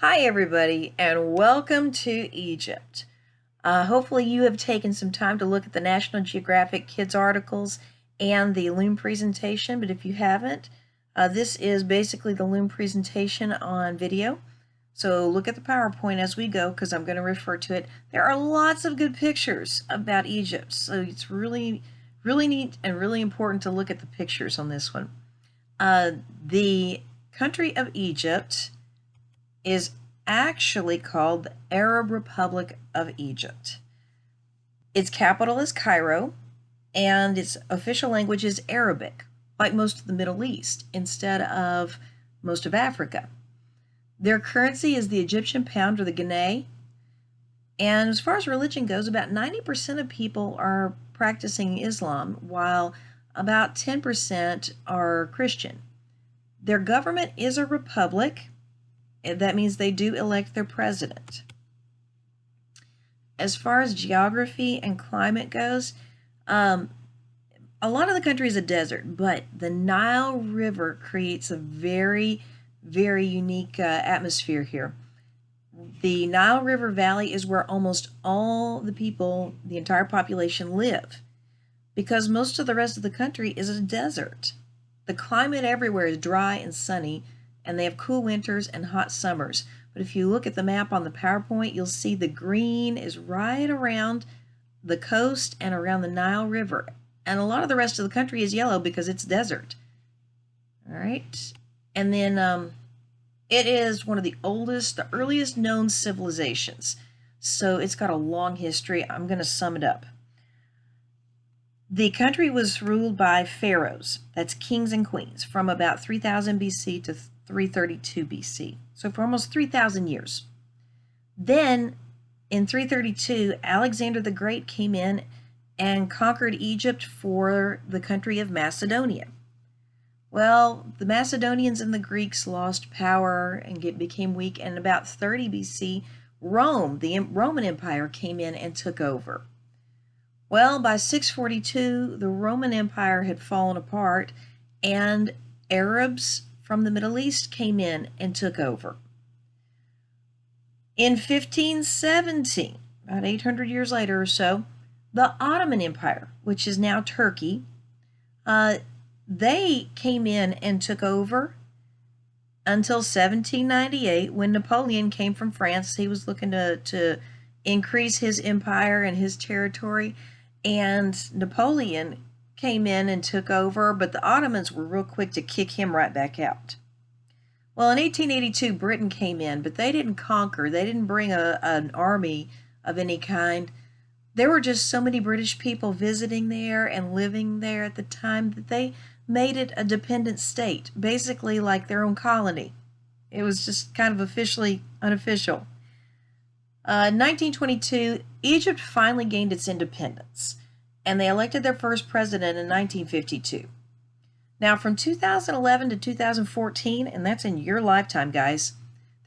Hi, everybody, and welcome to Egypt. Hopefully, you have taken some time to look at the National Geographic Kids articles and the Loom presentation, but if you haven't, this is basically the Loom presentation on video. So look at the PowerPoint as we go because I'm going to refer to it. There are lots of good pictures about Egypt, so it's really neat and really important to look at the pictures on this one. The country of Egypt is actually called the Arab Republic of Egypt. Its capital is Cairo, and its official language is Arabic, like most of the Middle East, instead of most of Africa. Their currency is the Egyptian pound or the guinea, and as far as religion goes, about 90% of people are practicing Islam, while about 10% are Christian. Their government is a republic. That means they do elect their president. As far as geography and climate goes, a lot of the country is a desert, but the Nile River creates a very unique atmosphere here. The Nile River Valley is where almost all the people, the entire population, live, because most of the rest of the country is a desert. The climate everywhere is dry and sunny, and they have cool winters and hot summers. But if you look at the map on the PowerPoint, you'll see the green is right around the coast and around the Nile River. And a lot of the rest of the country is yellow because it's desert. All right. And then it is one of the earliest known civilizations. So it's got a long history. I'm going to sum it up. The country was ruled by pharaohs, that's kings and queens, from about 3000 BC to 332 BC, so for almost 3,000 years. Then, in 332, Alexander the Great came in and conquered Egypt for the country of Macedonia. Well, the Macedonians and the Greeks lost power and became weak, and about 30 BC, Rome, the Roman Empire, came in and took over. Well, by 642, the Roman Empire had fallen apart, and Arabs from the Middle East came in and took over. In 1517, about 800 years later or so, the Ottoman Empire, which is now Turkey, they came in and took over until 1798, when Napoleon came from France. He was looking to increase his empire and his territory, and Napoleon came in and took over, but the Ottomans were real quick to kick him right back out. Well, in 1882, Britain came in, but they didn't conquer. They didn't bring an army of any kind. There were just so many British people visiting there and living there at the time that they made it a dependent state, basically like their own colony. It was just kind of officially unofficial. In 1922, Egypt finally gained its independence, and they elected their first president in 1952. Now, from 2011 to 2014, and that's in your lifetime, guys,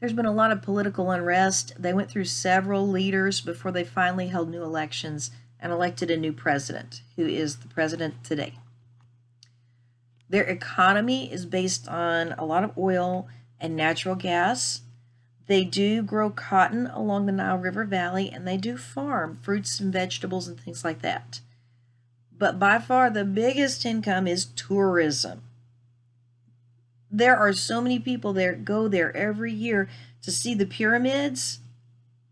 there's been a lot of political unrest. They went through several leaders before they finally held new elections and elected a new president, who is the president today. Their economy is based on a lot of oil and natural gas. They do grow cotton along the Nile River Valley, and they do farm fruits and vegetables and things like that. But by far the biggest income is tourism. There are so many people there go there every year to see the pyramids.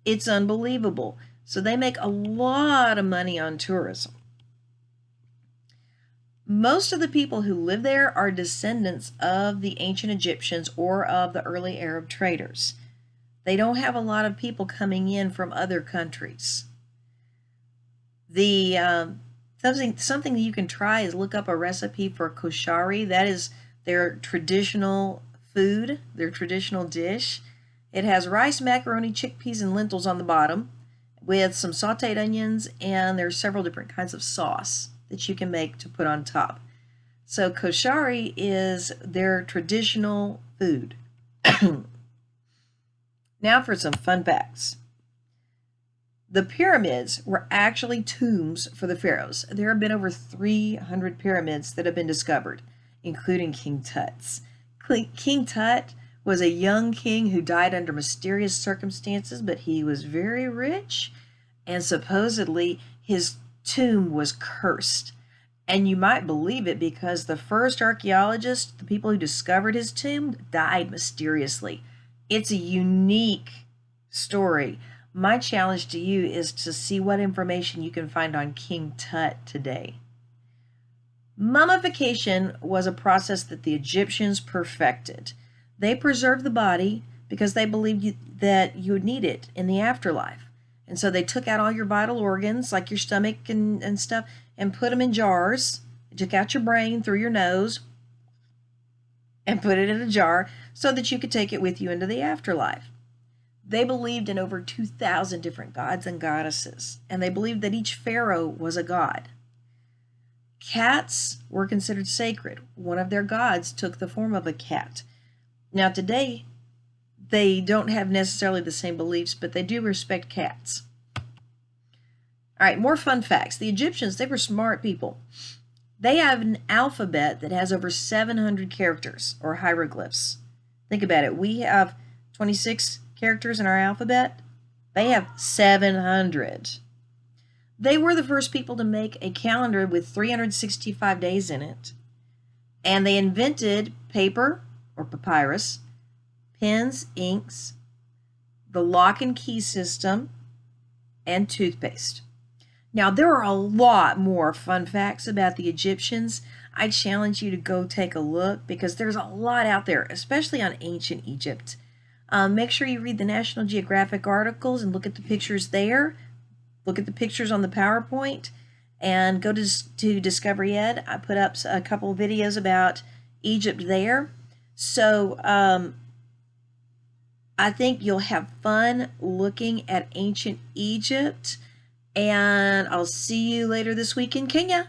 It's unbelievable. So they make a lot of money on tourism. Most of the people who live there are descendants of the ancient Egyptians or of the early Arab traders. They don't have a lot of people coming in from other countries. Something that you can try is look up a recipe for koshari. That is their traditional food, their traditional dish. It has rice, macaroni, chickpeas, and lentils on the bottom with some sauteed onions, and there's several different kinds of sauce that you can make to put on top. So koshari is their traditional food. Now for some fun facts. The pyramids were actually tombs for the pharaohs. There have been over 300 pyramids that have been discovered, including King Tut's. King Tut was a young king who died under mysterious circumstances, but he was very rich, and supposedly his tomb was cursed. And you might believe it because the first archaeologists, the people who discovered his tomb, died mysteriously. It's a unique story. My challenge to you is to see what information you can find on King Tut today. Mummification was a process that the Egyptians perfected. They preserved the body because they believed that you would need it in the afterlife. And so they took out all your vital organs, like your stomach and stuff, and put them in jars. They took out your brain through your nose and put it in a jar so that you could take it with you into the afterlife. They believed in over 2,000 different gods and goddesses, and they believed that each pharaoh was a god. Cats were considered sacred. One of their gods took the form of a cat. Now today, they don't have necessarily the same beliefs, but they do respect cats. All right, more fun facts. The Egyptians, they were smart people. They have an alphabet that has over 700 characters or hieroglyphs. Think about it. We have 26 characters in our alphabet. They have 700. They were the first people to make a calendar with 365 days in it. And they invented paper or papyrus, pens, inks, the lock and key system, and toothpaste. Now, there are a lot more fun facts about the Egyptians. I challenge you to go take a look because there's a lot out there, especially on ancient Egypt. Make sure you read the National Geographic articles and look at the pictures there. Look at the pictures on the PowerPoint and go to Discovery Ed. I put up a couple of videos about Egypt there. So I think you'll have fun looking at ancient Egypt, and I'll see you later this week in Kenya.